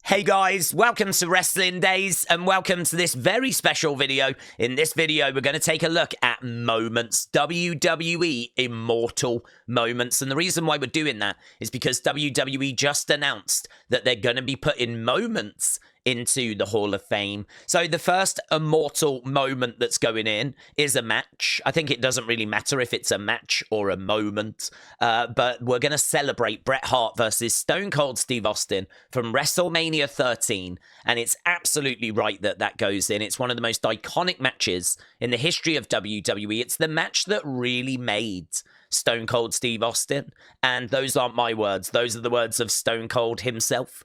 Hey guys, welcome to Wrestling Days and welcome to this very special video. In this video, we're going to take a look at moments, WWE Immortal Moments. And the reason why we're doing that is because WWE just announced that they're going to be putting moments into the Hall of Fame. So the first immortal moment that's going in is a match. I think it doesn't really matter if it's a match or a moment, but we're going to celebrate Bret Hart versus Stone Cold Steve Austin from WrestleMania 13, and it's absolutely right that that goes in. It's one of the most iconic matches in the history of WWE. It's the match that really made Stone Cold Steve Austin, and those aren't my words. Those are the words of Stone Cold himself.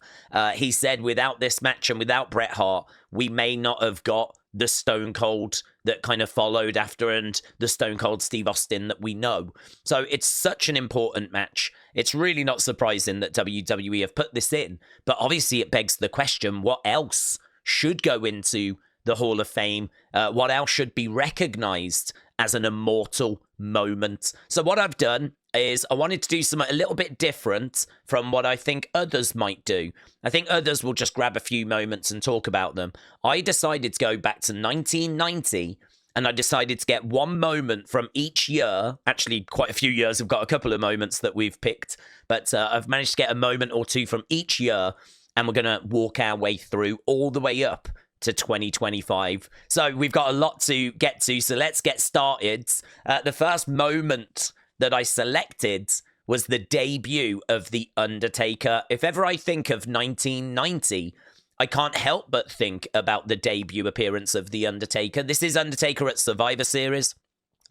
He said, without this match and without Bret Hart, we may not have got the Stone Cold that kind of followed after and the Stone Cold Steve Austin that we know. So it's such an important match. It's really not surprising that WWE have put this in, but obviously it begs the question, what else should go into the Hall of Fame? What else should be recognized as an immortal moment? So what I've done is I wanted to do something a little bit different from what I think others might do. I think others will just grab a few moments and talk about them. I decided to go back to 1990 and I decided to get one moment from each year. Actually, quite a few years. I've got a couple of moments that we've picked, but I've managed to get a moment or two from each year, and we're going to walk our way through all the way up to 2025. So we've got a lot to get to, so let's get started. The first moment that I selected was the debut of The Undertaker. If ever I think of 1990, I can't help but think about the debut appearance of The Undertaker. This is Undertaker at Survivor Series.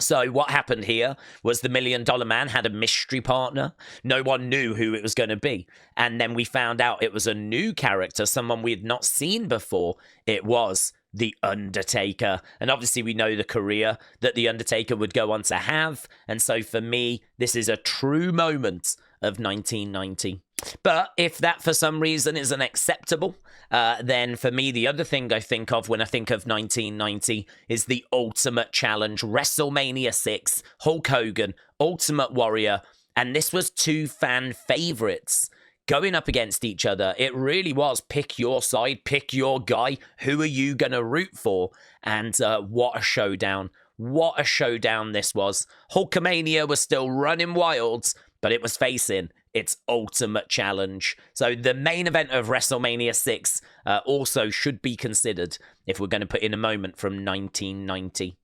So what happened here was the $1 Million Man had a mystery partner. No one knew who it was going to be. And then we found out it was a new character, someone we had not seen before. It was The Undertaker. And obviously we know the career that The Undertaker would go on to have. And so for me, this is a true moment of 1990. But if that for some reason isn't acceptable, then for me, the other thing I think of when I think of 1990 is the Ultimate Challenge, WrestleMania 6, Hulk Hogan, Ultimate Warrior, and this was two fan favorites going up against each other. It really was pick your side, pick your guy, who are you going to root for? And what a showdown. What a showdown this was. Hulkamania was still running wild, but it was facing its Ultimate Challenge. So the main event of WrestleMania 6 also should be considered if we're going to put in a moment from 1990.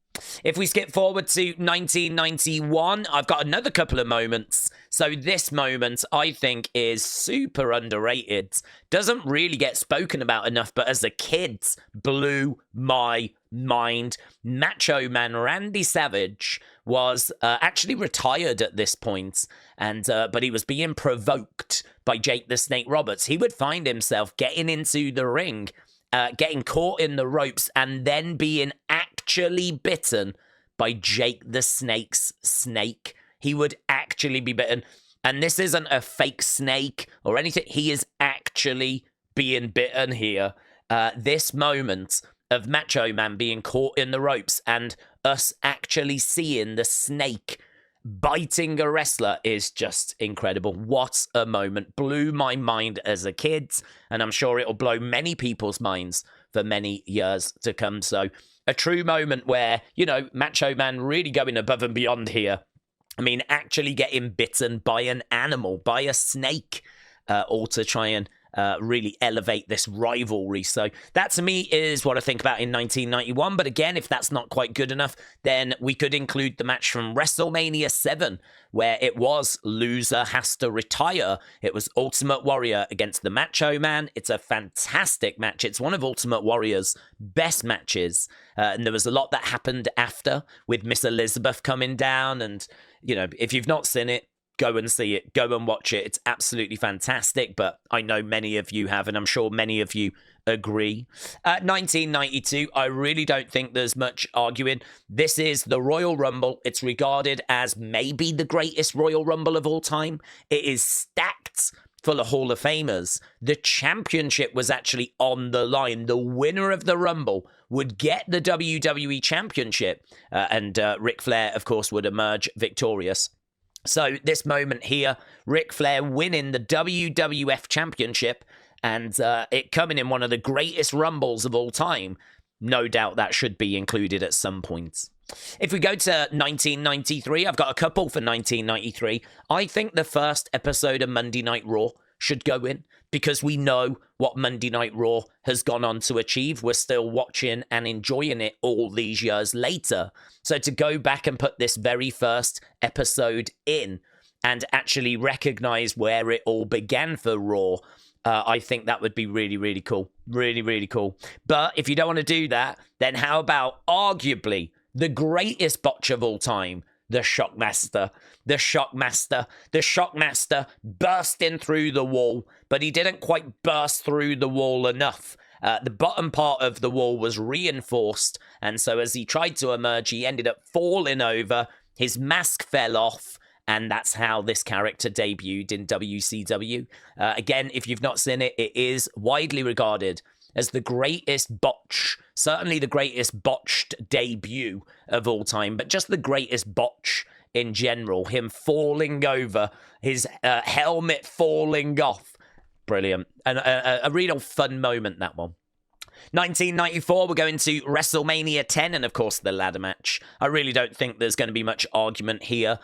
If we skip forward to 1991, I've got another couple of moments. So this moment, I think, is super underrated. Doesn't really get spoken about enough, but as a kid, blew my mind. Macho Man Randy Savage was actually retired at this point, and but he was being provoked by Jake the Snake Roberts. He would find himself getting into the ring, getting caught in the ropes, and then being actually bitten by Jake the Snake's snake. He would actually be bitten. And this isn't a fake snake or anything. He is actually being bitten here. This moment of Macho Man being caught in the ropes and us actually seeing the snake biting a wrestler is just incredible. What a moment. Blew my mind as a kid, and I'm sure it'll blow many people's minds for many years to come. So a true moment where, you know, Macho Man really going above and beyond here. I mean, actually getting bitten by an animal, by a snake, all to try and really elevate this rivalry. So that to me is what I think about in 1991. But again, if that's not quite good enough, then we could include the match from WrestleMania 7, where it was loser has to retire. It was Ultimate Warrior against the Macho Man. It's a fantastic match. It's one of Ultimate Warrior's best matches. And there was a lot that happened after with Miss Elizabeth coming down. And, you know, if you've not seen it, go and see it. Go and watch it. It's absolutely fantastic, but I know many of you have, and I'm sure many of you agree. 1992, I really don't think there's much arguing. This is the Royal Rumble. It's regarded as maybe the greatest Royal Rumble of all time. It is stacked full of Hall of Famers. The championship was actually on the line. The winner of the Rumble would get the WWE Championship, and Ric Flair, of course, would emerge victorious. So this moment here, Ric Flair winning the WWF Championship and it coming in one of the greatest Rumbles of all time. No doubt that should be included at some point. If we go to 1993, I've got a couple for 1993. I think the first episode of Monday Night Raw should go in because we know what Monday Night Raw has gone on to achieve. We're still watching and enjoying it all these years later. So to go back and put this very first episode in and actually recognize where it all began for Raw, I think that would be really, really cool. Really, really cool. But if you don't want to do that, then how about arguably the greatest botch of all time, the Shockmaster. The Shockmaster. The Shockmaster bursting through the wall, but he didn't quite burst through the wall enough. The bottom part of the wall was reinforced, and so as he tried to emerge, he ended up falling over. His mask fell off, and that's how this character debuted in WCW. Again, if you've not seen it, it is widely regarded as the greatest botch, certainly the greatest botched debut of all time, but just the greatest botch in general. Him falling over, his helmet falling off. Brilliant. And a real fun moment, that one. 1994, we're going to WrestleMania 10, and of course the ladder match. I really don't think there's going to be much argument here.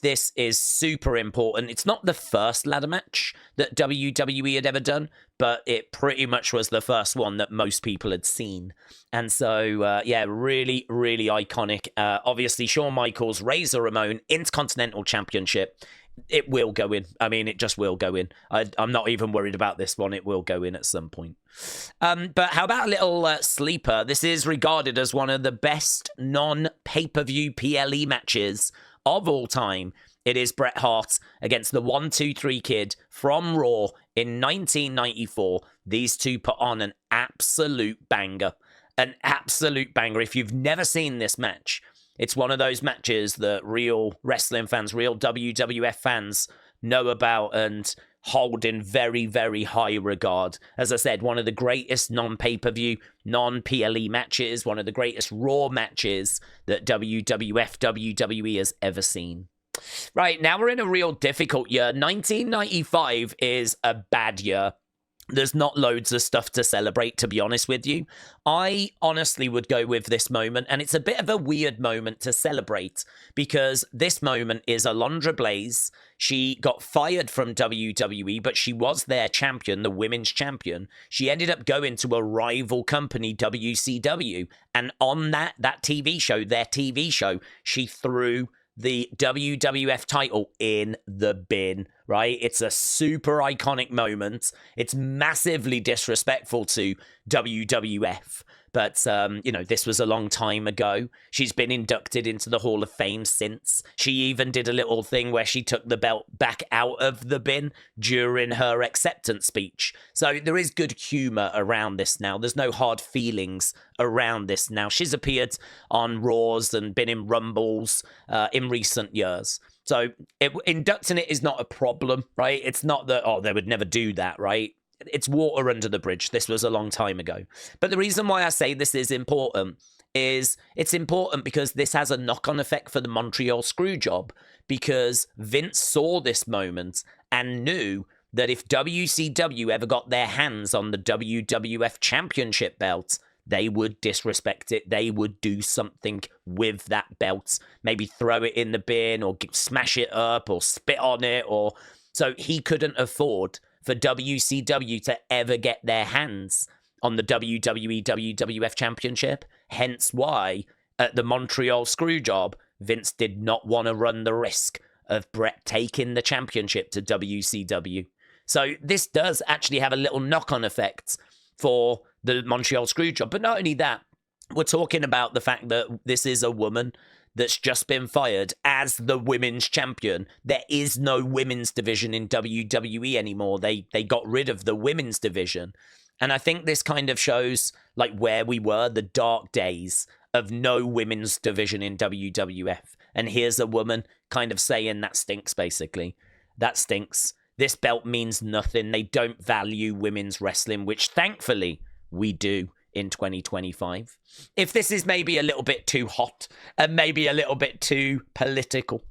This is super important. It's not the first ladder match that WWE had ever done, but it pretty much was the first one that most people had seen. And so, yeah, really, really iconic. Obviously, Shawn Michaels, Razor Ramon, Intercontinental Championship. It will go in. I mean, it just will go in. I'm not even worried about this one. It will go in at some point. But how about a little sleeper? This is regarded as one of the best non-pay-per-view PLE matches of all time. It is Bret Hart against the 1-2-3 Kid from Raw in 1994. These two put on an absolute banger. An absolute banger. If you've never seen this match, it's one of those matches that real wrestling fans, real WWF fans know about and hold in very, very high regard. As I said, one of the greatest non-pay-per-view, non-PLE matches, one of the greatest Raw matches that WWF, WWE has ever seen. Right, now we're in a real difficult year. 1995 is a bad year. There's not loads of stuff to celebrate, to be honest with you. I honestly would go with this moment, and it's a bit of a weird moment to celebrate because this moment is Alundra Blayze. She got fired from WWE, but she was their champion, the women's champion. She ended up going to a rival company, WCW, and on that TV show, their TV show, she threw the WWF title in the bin, right? It's a super iconic moment. It's massively disrespectful to WWF. But, you know, this was a long time ago. She's been inducted into the Hall of Fame since. She even did a little thing where she took the belt back out of the bin during her acceptance speech. So there is good humor around this now. There's no hard feelings around this now. She's appeared on Raws and been in Rumbles in recent years. So inducting it is not a problem, right? It's not that, oh, they would never do that, right? It's water under the bridge. This was a long time ago. But the reason why I say this is important is it's important because this has a knock-on effect for the Montreal Screwjob, because Vince saw this moment and knew that if WCW ever got their hands on the WWF Championship belt, they would disrespect it. They would do something with that belt. Maybe throw it in the bin or smash it up or spit on it. Or so he couldn't afford for WCW to ever get their hands on the WWE WWF Championship. Hence why, at the Montreal Screwjob, Vince did not want to run the risk of Bret taking the championship to WCW. So this does actually have a little knock-on effect for the Montreal Screwjob. But not only that, we're talking about the fact that this is a woman that's just been fired as the women's champion. There is no women's division in WWE anymore. They got rid of the women's division. And I think this kind of shows like where we were, the dark days of no women's division in WWF. And here's a woman kind of saying that stinks, basically. That stinks. This belt means nothing. They don't value women's wrestling, which thankfully we do in 2025. If this is maybe a little bit too hot and maybe a little bit too political,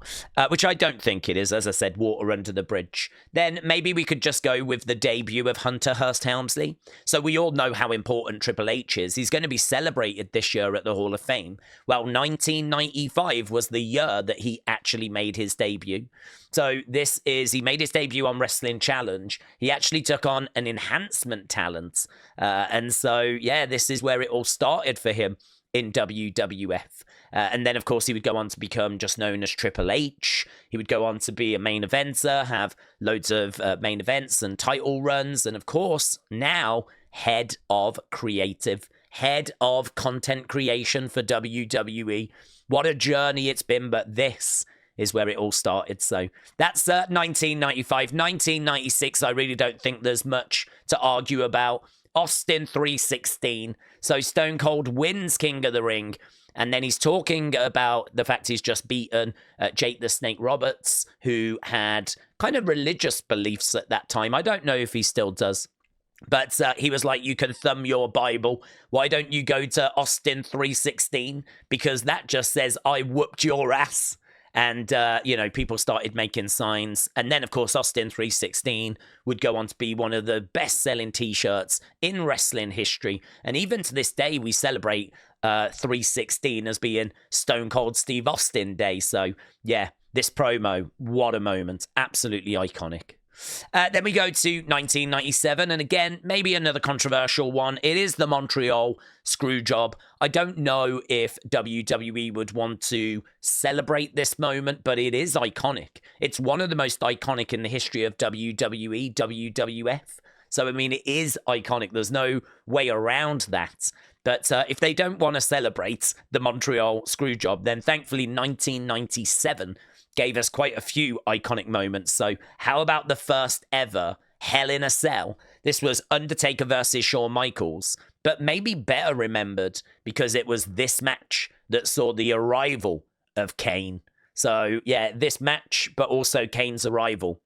which I don't think it is, as I said, water under the bridge, then maybe we could just go with the debut of Hunter Hearst Helmsley. So we all know how important Triple H is. He's going to be celebrated this year at the Hall of Fame. Well, 1995 was the year that he actually made his debut. So he made his debut on Wrestling Challenge. He actually took on an enhancement talent. And so, yeah, this is where it all started for him in WWF. And then, of course, he would go on to become just known as Triple H. He would go on to be a main eventer, have loads of main events and title runs. And, of course, now head of creative, head of content creation for WWE. What a journey it's been, but this is where it all started. So that's 1995. 1996, I really don't think there's much to argue about. Austin 316. So Stone Cold wins King of the Ring. And then he's talking about the fact he's just beaten Jake the Snake Roberts, who had kind of religious beliefs at that time. I don't know if he still does. But he was like, you can thumb your Bible. Why don't you go to Austin 316? Because that just says, I whooped your ass. And, people started making signs. And then, of course, Austin 316 would go on to be one of the best-selling T-shirts in wrestling history. And even to this day, we celebrate 316 as being Stone Cold Steve Austin Day. So, yeah, this promo, what a moment. Absolutely iconic. Then we go to 1997, and again, maybe another controversial one. It is the Montreal Screwjob. I don't know if WWE would want to celebrate this moment, but it is iconic. It's one of the most iconic in the history of WWE, WWF. So, I mean, it is iconic. There's no way around that. But if they don't want to celebrate the Montreal Screwjob, then thankfully 1997 gave us quite a few iconic moments. So how about the first ever Hell in a Cell? This was Undertaker versus Shawn Michaels, but maybe better remembered because it was this match that saw the arrival of Kane. So yeah, this match, but also Kane's arrival.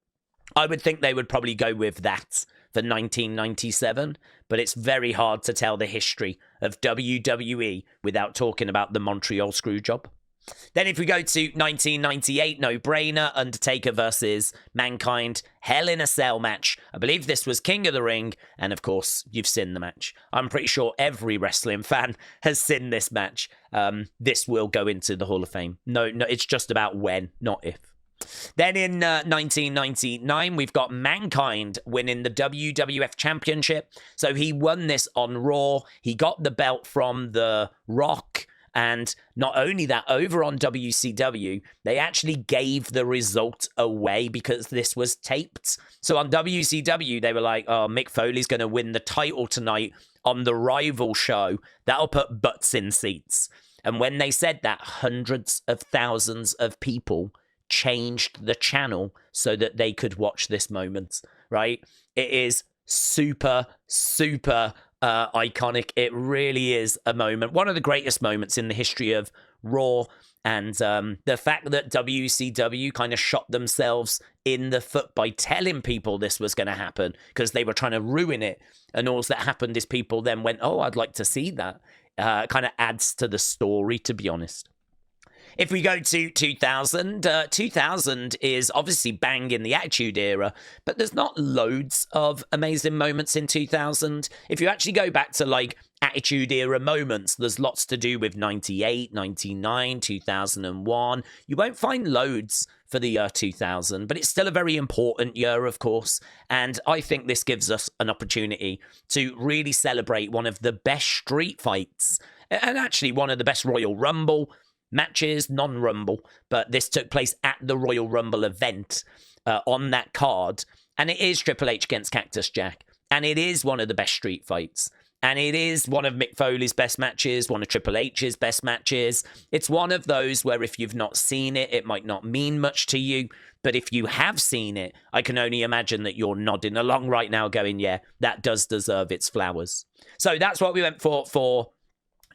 I would think they would probably go with that for 1997, but it's very hard to tell the history of WWE without talking about the Montreal Screwjob. Then if we go to 1998, no-brainer, Undertaker versus Mankind, Hell in a Cell match. I believe this was King of the Ring, and of course, you've seen the match. I'm pretty sure every wrestling fan has seen this match. This will go into the Hall of Fame. No, it's just about when, not if. Then in 1999, we've got Mankind winning the WWF Championship. So he won this on Raw. He got the belt from The Rock. And not only that, over on WCW, they actually gave the result away because this was taped. So on WCW, they were like, oh, Mick Foley's going to win the title tonight on the rival show. That'll put butts in seats. And when they said that, hundreds of thousands of people changed the channel so that they could watch this moment, right? It is super, super iconic. It really is a moment, one of the greatest moments in the history of Raw, and the fact that WCW kind of shot themselves in the foot by telling people this was going to happen because they were trying to ruin it, and all that happened is people then went, oh, I'd like to see that. Kind of adds to the story, to be honest. If we go to 2000, 2000 is obviously bang in the Attitude Era, but there's not loads of amazing moments in 2000. If you actually go back to like Attitude Era moments, there's lots to do with 98, 99, 2001. You won't find loads for the year 2000, but it's still a very important year, of course. And I think this gives us an opportunity to really celebrate one of the best street fights and actually one of the best Royal Rumble matches, non-Rumble, but this took place at the Royal Rumble event on that card, and it is Triple H against Cactus Jack, and it is one of the best street fights, and it is one of Mick Foley's best matches, one of Triple H's best matches. It's one of those where if you've not seen it, it might not mean much to you, but if you have seen it, I can only imagine that you're nodding along right now going, yeah, that does deserve its flowers. So that's what we went for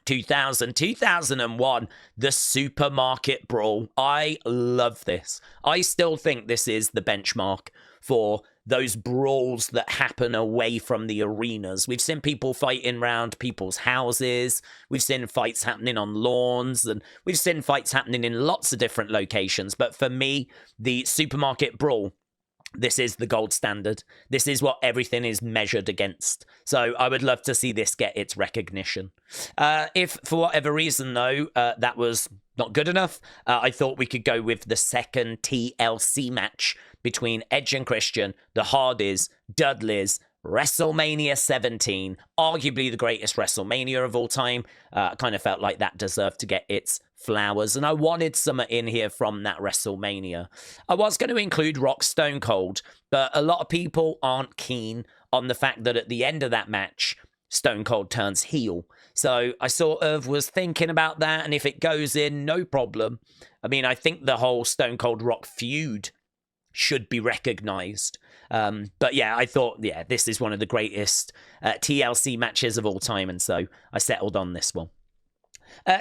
2000. 2001, the Supermarket Brawl. I love this. I still think this is the benchmark for those brawls that happen away from the arenas. We've seen people fighting around people's houses. We've seen fights happening on lawns, and we've seen fights happening in lots of different locations. But for me, the supermarket brawl, this is the gold standard. This is what everything is measured against. So I would love to see this get its recognition. If for whatever reason, though, that was not good enough, I thought we could go with the second TLC match between Edge and Christian, the Hardys, Dudleys, WrestleMania 17, arguably the greatest WrestleMania of all time. I kind of felt like that deserved to get its flowers, and I wanted some in here from that WrestleMania. I was going to include Rock Stone Cold, but a lot of people aren't keen on the fact that at the end of that match, Stone Cold turns heel. So I sort of was thinking about that, and if it goes in, no problem. I mean, I think the whole Stone Cold Rock feud should be recognized. But yeah, I thought, yeah, this is one of the greatest TLC matches of all time, and so I settled on this one.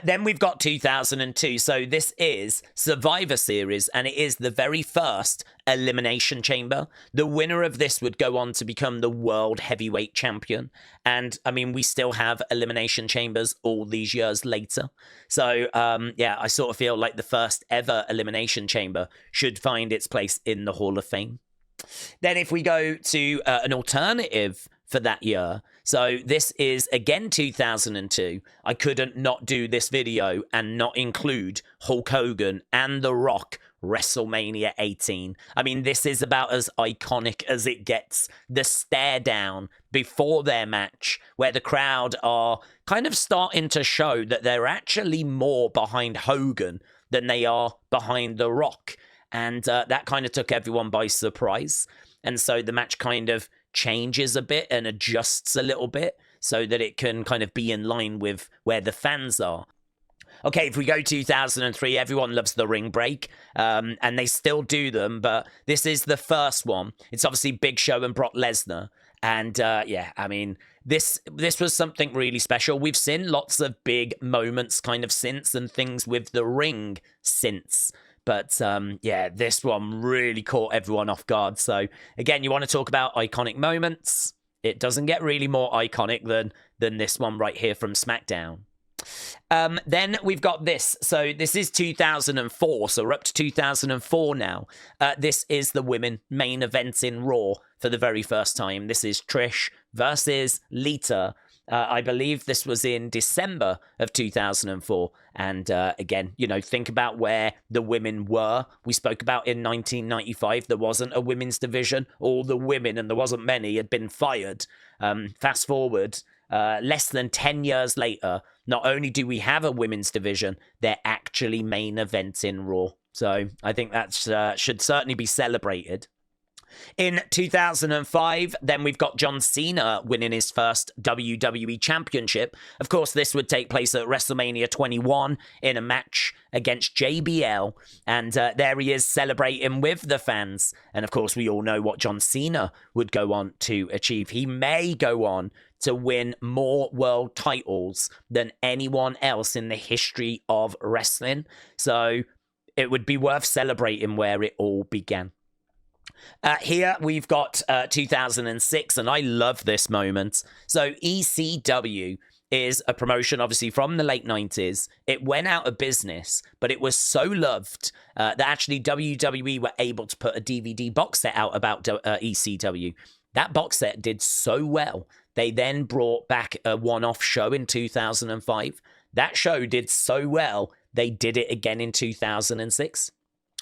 Then we've got 2002. So this is Survivor Series, and it is the very first Elimination Chamber. The winner of this would go on to become the World Heavyweight Champion. And, I mean, we still have Elimination Chambers all these years later. So, yeah, I sort of feel like the first ever Elimination Chamber should find its place in the Hall of Fame. Then if we go to an alternative for that year, so this is again 2002. I couldn't not do this video and not include Hulk Hogan and The Rock WrestleMania 18. I mean, this is about as iconic as it gets. The stare down before their match, where the crowd are kind of starting to show that they're actually more behind Hogan than they are behind The Rock. And that kind of took everyone by surprise. And so the match kind of changes a bit and adjusts a little bit so that it can kind of be in line with where the fans are. Okay, if we go 2003, everyone loves the ring break, and they still do them, but this is the first one. It's obviously Big Show and Brock Lesnar. And yeah, I mean, this was something really special. We've seen lots of big moments kind of since, and things with the ring since. But yeah, this one really caught everyone off guard. So again, you want to talk about iconic moments. It doesn't get really more iconic than this one right here from SmackDown. Then we've got this. So this is 2004. So we're up to 2004 now. This is the women main event in Raw for the very first time. This is Trish versus Lita. I believe this was in December of 2004. And again, you know, think about where the women were. We spoke about in 1995, there wasn't a women's division. All the women, and there wasn't many, had been fired. Fast forward, less than 10 years later, not only do we have a women's division, they're actually main events in Raw. So I think that should certainly be celebrated. In 2005, then we've got John Cena winning his first WWE Championship. Of course, this would take place at WrestleMania 21 in a match against JBL. And there he is celebrating with the fans. And of course, we all know what John Cena would go on to achieve. He may go on to win more world titles than anyone else in the history of wrestling. So it would be worth celebrating where it all began. Here we've got 2006, and I love this moment. So ECW is a promotion, obviously, from the late 90s. It went out of business, but it was so loved that actually WWE were able to put a DVD box set out about ECW. That box set did so well. They then brought back a one-off show in 2005. That show did so well, they did it again in 2006.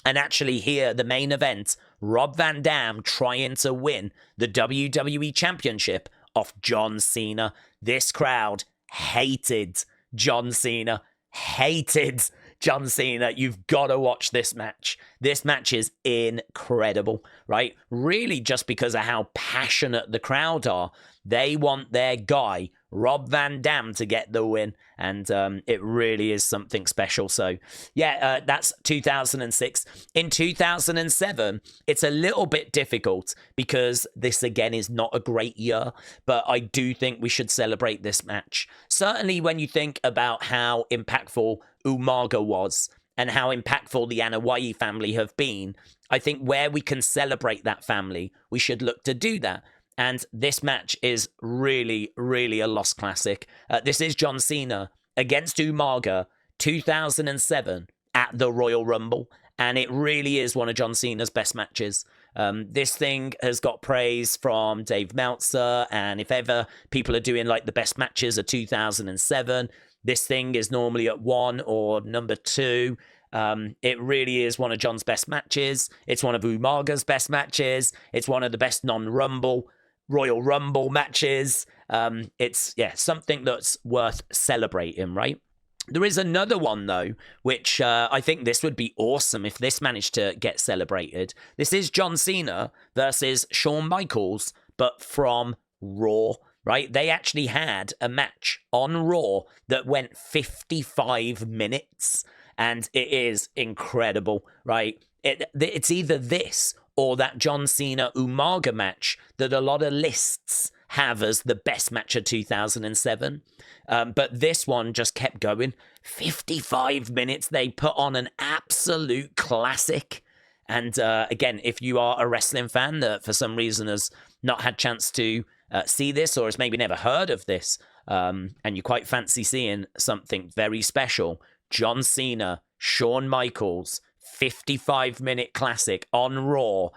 And actually here, the main event, Rob Van Dam trying to win the WWE Championship off John Cena. This crowd hated John Cena. Hated John Cena. You've got to watch this match. This match is incredible, right? Really just because of how passionate the crowd are. They want their guy, Rob Van Dam, to get the win. And it really is something special. So, yeah, that's 2006. In 2007, it's a little bit difficult because this, again, is not a great year. But I do think we should celebrate this match. Certainly when you think about how impactful Umaga was and how impactful the Anoa'i family have been, I think where we can celebrate that family, we should look to do that. And this match is really, really a lost classic. This is John Cena against Umaga, 2007 at the Royal Rumble. And it really is one of John Cena's best matches. This thing has got praise from Dave Meltzer. And if ever people are doing like the best matches of 2007, this thing is normally at 1 or number 2. It really is one of John's best matches. It's one of Umaga's best matches. It's one of the best non-Rumble Royal Rumble matches. It's something that's worth celebrating, right? There is another one though, which I think this would be awesome if this managed to get celebrated. This is John Cena versus Shawn Michaels, but from Raw, right? They actually had a match on Raw that went 55 minutes, and it is incredible, right? It's either this or that John Cena Umaga match that a lot of lists have as the best match of 2007. But this one just kept going. 55 minutes. They put on an absolute classic. And again, if you are a wrestling fan that for some reason has not had chance to see this, or has maybe never heard of this, and you quite fancy seeing something very special, John Cena, Shawn Michaels, 55-minute classic on Raw.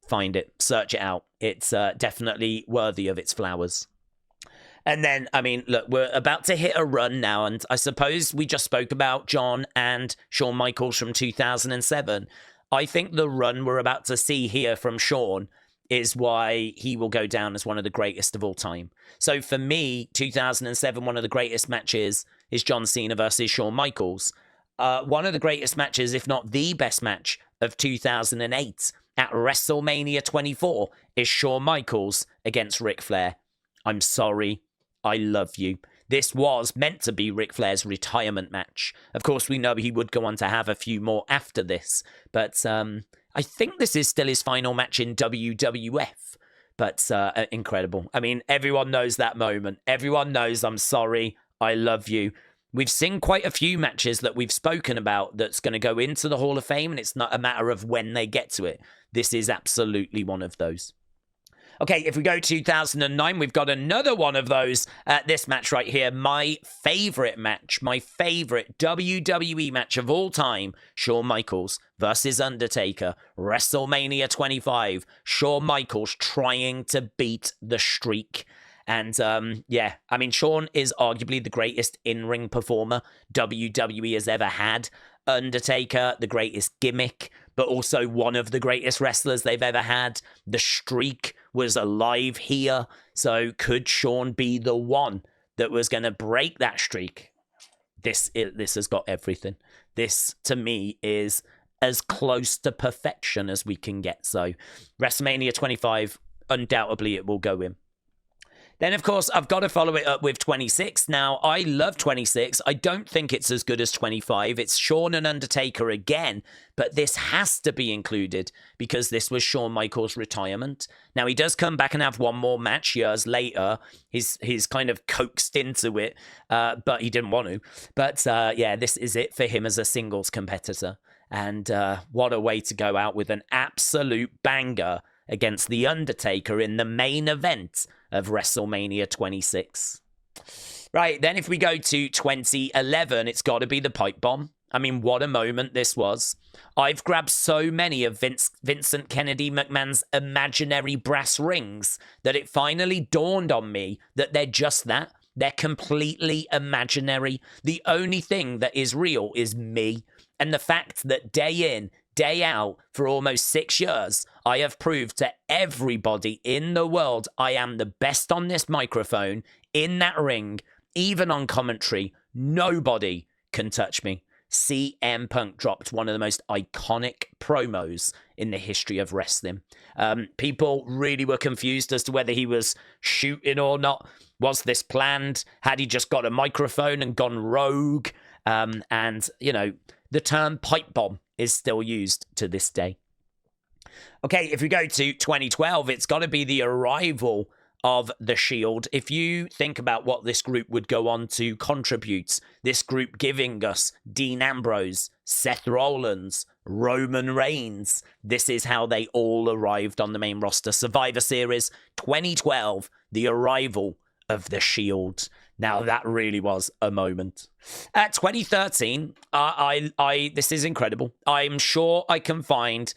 Find it, search it out. It's definitely worthy of its flowers. And then, I mean, look, we're about to hit a run now, and I suppose we just spoke about John and Shawn Michaels from 2007. I think the run we're about to see here from Shawn is why he will go down as one of the greatest of all time. So for me, 2007, one of the greatest matches is John Cena versus Shawn Michaels. One of the greatest matches, if not the best match of 2008 at WrestleMania 24 is Shawn Michaels against Ric Flair. I'm sorry. I love you. This was meant to be Ric Flair's retirement match. Of course, we know he would go on to have a few more after this, but I think this is still his final match in WWF. But incredible. I mean, everyone knows that moment. Everyone knows I'm sorry. I love you. We've seen quite a few matches that we've spoken about that's going to go into the Hall of Fame, and it's not a matter of when they get to it. This is absolutely one of those. Okay, if we go 2009, we've got another one of those. This match right here, my favorite match, my favorite WWE match of all time, Shawn Michaels versus Undertaker, WrestleMania 25. Shawn Michaels trying to beat the streak. And yeah, I mean, Shawn is arguably the greatest in-ring performer WWE has ever had. Undertaker, the greatest gimmick, but also one of the greatest wrestlers they've ever had. The streak was alive here. So could Shawn be the one that was going to break that streak? This has got everything. This, to me, is as close to perfection as we can get. So WrestleMania 25, undoubtedly it will go in. Then, of course, I've got to follow it up with 26. Now, I love 26. I don't think it's as good as 25. It's Shawn and Undertaker again, but this has to be included because this was Shawn Michaels' retirement. Now, he does come back and have one more match years later. He's kind of coaxed into it, but he didn't want to. But, yeah, this is it for him as a singles competitor. And what a way to go out with an absolute banger against The Undertaker in the main event of WrestleMania 26. Right, then if we go to 2011, it's got to be the pipe bomb. I mean, what a moment this was. I've grabbed so many of Vincent Kennedy McMahon's imaginary brass rings that it finally dawned on me that they're just that. They're completely imaginary. The only thing that is real is me. And the fact that day in, day out, for almost 6 years, I have proved to everybody in the world I am the best on this microphone, in that ring, even on commentary. Nobody can touch me. CM Punk dropped one of the most iconic promos in the history of wrestling. People really were confused as to whether he was shooting or not. Was this planned? Had he just got a microphone and gone rogue? And, you know, the term pipe bomb is still used to this day. Okay, if we go to 2012, it's got to be the arrival of the Shield. If you think about what this group would go on to contribute, this group giving us Dean Ambrose, Seth Rollins, Roman Reigns, this is how they all arrived on the main roster. Survivor Series 2012, the arrival of the Shield. Now, that really was a moment. At 2013, this is incredible. I'm sure I can find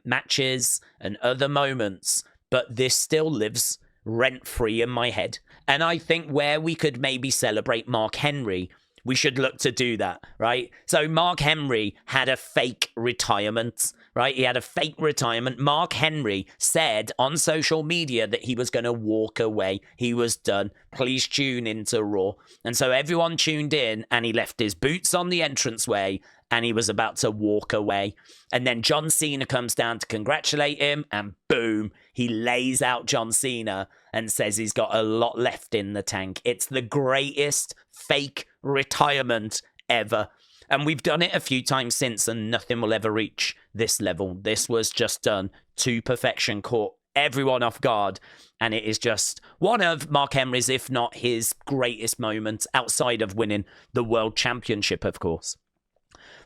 matches and other moments, but this still lives rent-free in my head. And I think where we could maybe celebrate Mark Henry, we should look to do that, right? So Mark Henry had a fake retirement, right? He had a fake retirement. Mark Henry said on social media that he was going to walk away. He was done. Please tune into Raw. And so everyone tuned in, and he left his boots on the entranceway, and he was about to walk away. And then John Cena comes down to congratulate him, and boom, he lays out John Cena and says he's got a lot left in the tank. It's the greatest fake retirement ever. And we've done it a few times since, and nothing will ever reach this level. This was just done to perfection, caught everyone off guard. And it is just one of Mark Henry's, if not his greatest moments, outside of winning the World Championship, of course.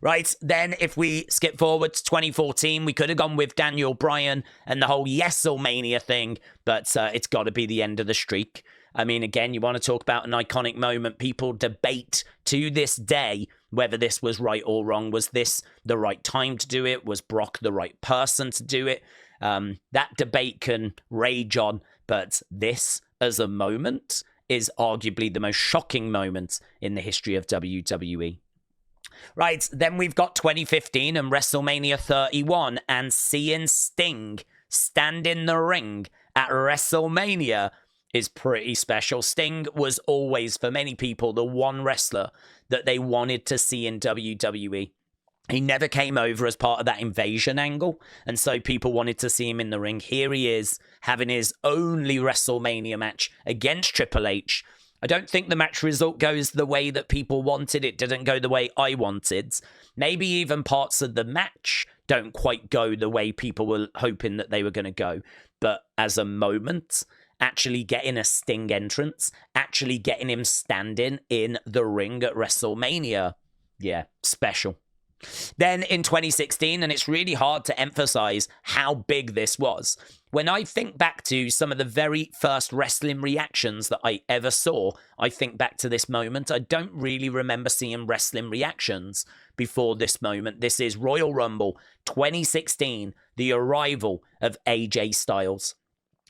Right, then if we skip forward to 2014, we could have gone with Daniel Bryan and the whole Yeselmania thing, but it's got to be the end of the streak. I mean, again, you want to talk about an iconic moment. People debate to this day whether this was right or wrong. Was this the right time to do it? Was Brock the right person to do it? That debate can rage on, but this as a moment is arguably the most shocking moment in the history of WWE. Right, then we've got 2015 and WrestleMania 31, and seeing Sting stand in the ring at WrestleMania is pretty special. Sting was always, for many people, the one wrestler that they wanted to see in WWE. He never came over as part of that invasion angle, and so people wanted to see him in the ring. Here he is, having his only WrestleMania match against Triple H. I don't think the match result goes the way that people wanted. It didn't go the way I wanted. Maybe even parts of the match don't quite go the way people were hoping that they were going to go. But as a moment, actually getting a Sting entrance, actually getting him standing in the ring at WrestleMania, yeah, special. Then in 2016, and it's really hard to emphasize how big this was. When I think back to some of the very first wrestling reactions that I ever saw, I think back to this moment. I don't really remember seeing wrestling reactions before this moment. This is Royal Rumble 2016, the arrival of AJ Styles.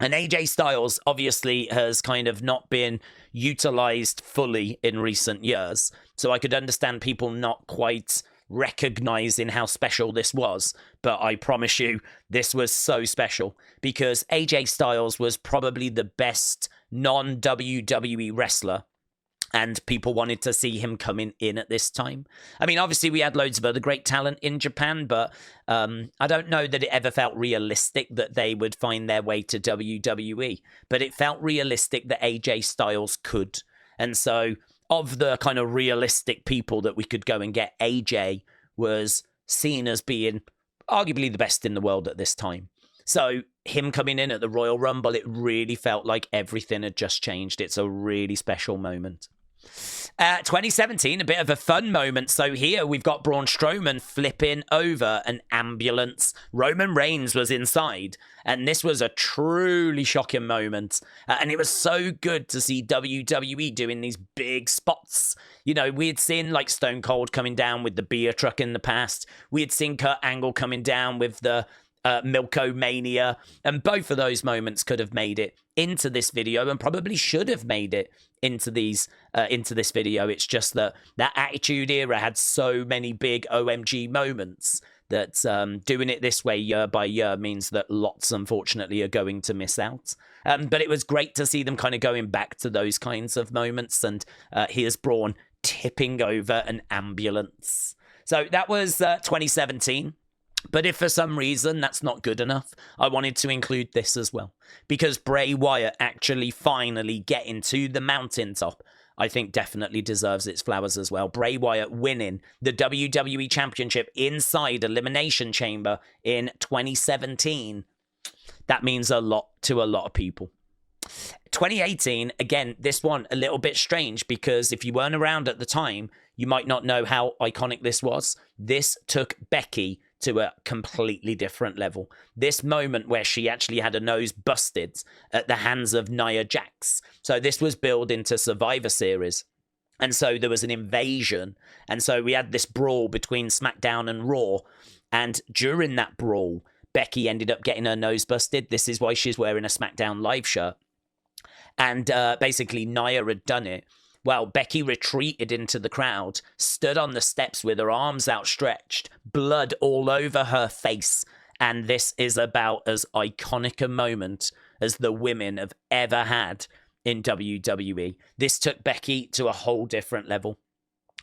And AJ Styles obviously has kind of not been utilized fully in recent years. So I could understand people not quite recognizing how special this was, but I promise you this was so special because AJ Styles was probably the best non-WWE wrestler, and people wanted to see him coming in at this time. I mean, obviously we had loads of other great talent in Japan, but I don't know that it ever felt realistic that they would find their way to WWE, but it felt realistic that AJ Styles could. And so of the kind of realistic people that we could go and get, AJ was seen as being arguably the best in the world at this time. So him coming in at the Royal Rumble, it really felt like everything had just changed. It's a really special moment. 2017, a bit of a fun moment. So here we've got Braun Strowman flipping over an ambulance. Roman Reigns was inside, and this was a truly shocking moment. And it was so good to see WWE doing these big spots. You know, we had seen like Stone Cold coming down with the beer truck in the past. We had seen Kurt Angle coming down with the Milko-Mania, and both of those moments could have made it into this video and probably should have made it into this video. It's just that Attitude Era had so many big OMG moments that doing it this way year by year means that lots, unfortunately, are going to miss out. But it was great to see them kind of going back to those kinds of moments, and here's Braun tipping over an ambulance. So that was 2017. But if for some reason that's not good enough, I wanted to include this as well. Because Bray Wyatt actually finally getting to the mountaintop, I think definitely deserves its flowers as well. Bray Wyatt winning the WWE Championship inside Elimination Chamber in 2017. That means a lot to a lot of people. 2018, again, this one a little bit strange because if you weren't around at the time, you might not know how iconic this was. This took Becky to a completely different level. This moment where she actually had her nose busted at the hands of Nia Jax. So this was billed into Survivor Series. And so there was an invasion. And so we had this brawl between SmackDown and Raw. And during that brawl, Becky ended up getting her nose busted. This is why she's wearing a SmackDown Live shirt. And basically, Nia had done it. Well, Becky retreated into the crowd, stood on the steps with her arms outstretched, blood all over her face. And this is about as iconic a moment as the women have ever had in WWE. This took Becky to a whole different level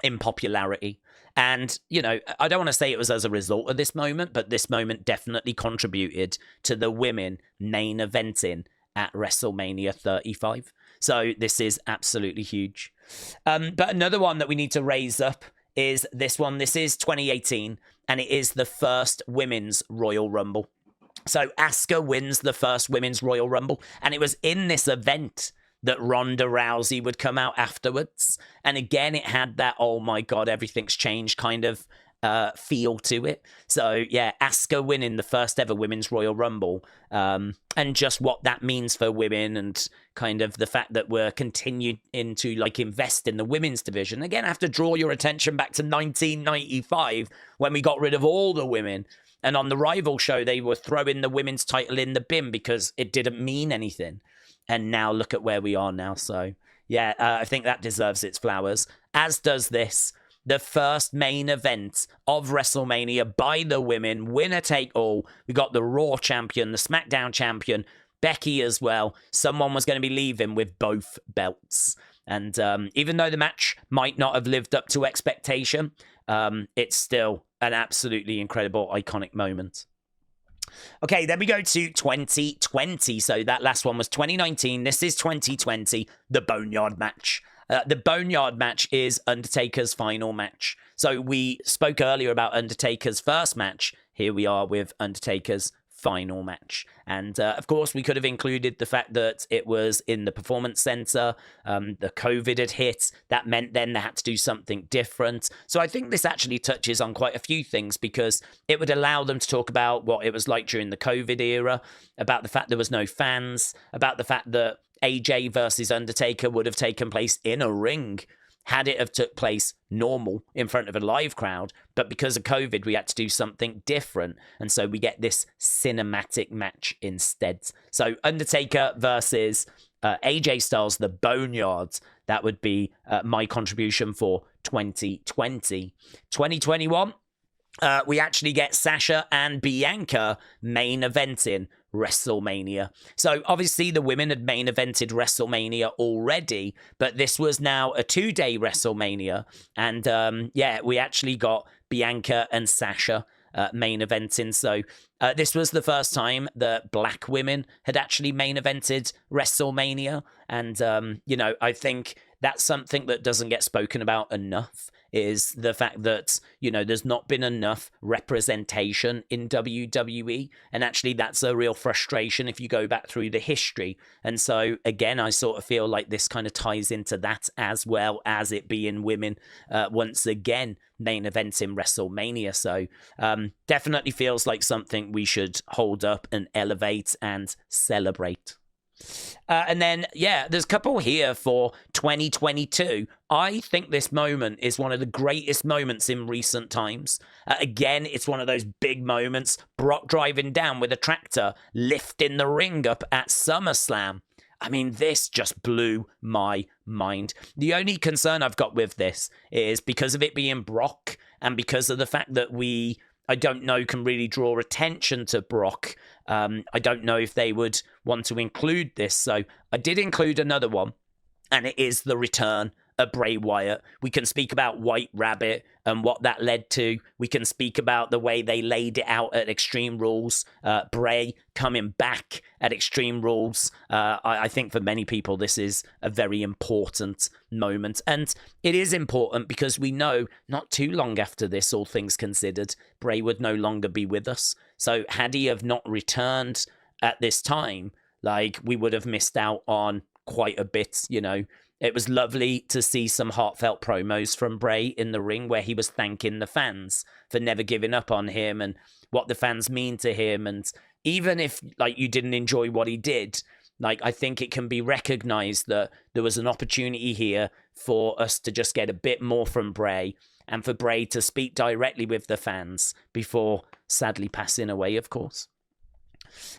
in popularity. And, you know, I don't want to say it was as a result of this moment, but this moment definitely contributed to the women main eventing at WrestleMania 35. So this is absolutely huge. But another one that we need to raise up is this one. This is 2018, and it is the first Women's Royal Rumble. So Asuka wins the first Women's Royal Rumble, and it was in this event that Ronda Rousey would come out afterwards. And again, it had that, oh my God, everything's changed kind of feel to it. So yeah, Asuka winning the first ever Women's Royal Rumble, and just what that means for women, and kind of the fact that we're continuing to like invest in the women's division. Again, I have to draw your attention back to 1995 when we got rid of all the women. And on the Rival show, they were throwing the women's title in the bin because it didn't mean anything. And now look at where we are now. So yeah, I think that deserves its flowers, as does this. The first main event of WrestleMania by the women, winner take all. We got the Raw champion, the SmackDown champion, Becky as well. Someone was going to be leaving with both belts. And even though the match might not have lived up to expectation, it's still an absolutely incredible, iconic moment. Okay, then we go to 2020. So that last one was 2019. This is 2020, the Boneyard match. The Boneyard match is Undertaker's final match. So we spoke earlier about Undertaker's first match. Here we are with Undertaker's final match. And of course, we could have included the fact that it was in the Performance Center. The COVID had hit. That meant then they had to do something different. So I think this actually touches on quite a few things, because it would allow them to talk about what it was like during the COVID era, about the fact there was no fans, about the fact that AJ versus Undertaker would have taken place in a ring had it have took place normal in front of a live crowd. But because of COVID, we had to do something different. And so we get this cinematic match instead. So Undertaker versus AJ Styles, the Boneyard. That would be my contribution for 2020. 2021, we actually get Sasha and Bianca main eventing WrestleMania. So obviously the women had main evented WrestleMania already, but this was now a 2-day WrestleMania. And yeah, we actually got Bianca and Sasha main eventing. So this was the first time that black women had actually main evented WrestleMania. And, you know, I think that's something that doesn't get spoken about enough, is the fact that, you know, there's not been enough representation in WWE. And actually, that's a real frustration if you go back through the history. And so, again, I sort of feel like this kind of ties into that, as well as it being women once again main events in WrestleMania. So definitely feels like something we should hold up and elevate and celebrate. And then, yeah, there's a couple here for 2022. I think this moment is one of the greatest moments in recent times. Again, it's one of those big moments. Brock driving down with a tractor, lifting the ring up at SummerSlam. I mean, this just blew my mind. The only concern I've got with this is because of it being Brock, and because of the fact that I don't know, can really draw attention to Brock. I don't know if they would want to include this. So I did include another one, and it is the return of Bray Wyatt. We can speak about White Rabbit and what that led to. We can speak about the way they laid it out at Extreme Rules. Bray coming back at Extreme Rules. I think for many people, this is a very important moment. And it is important because we know not too long after this, all things considered, Bray would no longer be with us. So had he have not returned at this time, like, we would have missed out on quite a bit, you know. It was lovely to see some heartfelt promos from Bray in the ring where he was thanking the fans for never giving up on him and what the fans mean to him. And even if, like, you didn't enjoy what he did, like, I think it can be recognized that there was an opportunity here for us to just get a bit more from Bray and for Bray to speak directly with the fans before sadly passing away, of course.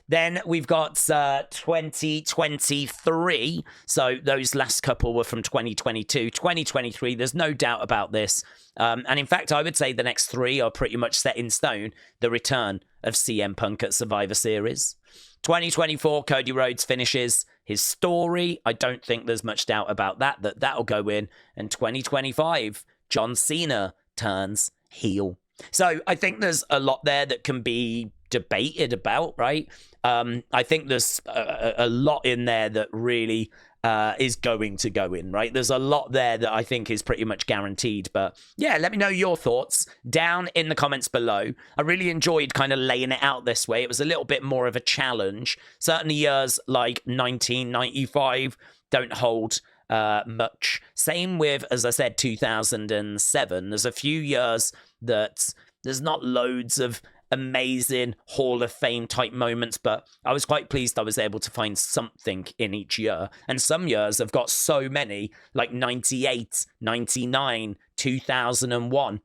Then we've got 2023. So those last couple were from 2022. 2023, there's no doubt about this. And in fact, I would say the next three are pretty much set in stone. The return of CM Punk at Survivor Series. 2024, Cody Rhodes finishes his story. I don't think there's much doubt about that that'll go in. And 2025, John Cena turns heel. So I think there's a lot there that can be debated about, right? I think there's a lot in there that really is going to go in, right? There's a lot there that I think is pretty much guaranteed. But yeah, let me know your thoughts down in the comments below. I really enjoyed kind of laying it out this way. It was a little bit more of a challenge. Certainly years like 1995 don't hold much. Same with, as I said, 2007. There's a few years that there's not loads of amazing Hall of Fame type moments, but I was quite pleased I was able to find something in each year. And some years have got so many, like 98, 99, 2001.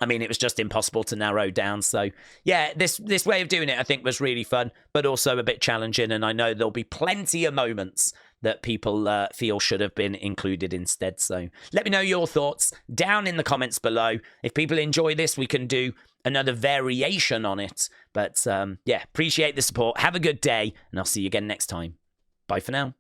I mean, it was just impossible to narrow down. So yeah, this way of doing it, I think, was really fun, but also a bit challenging. And I know there'll be plenty of moments that people feel should have been included instead. So let me know your thoughts down in the comments below. If people enjoy this, we can do another variation on it. But yeah, appreciate the support. Have a good day, and I'll see you again next time. Bye for now.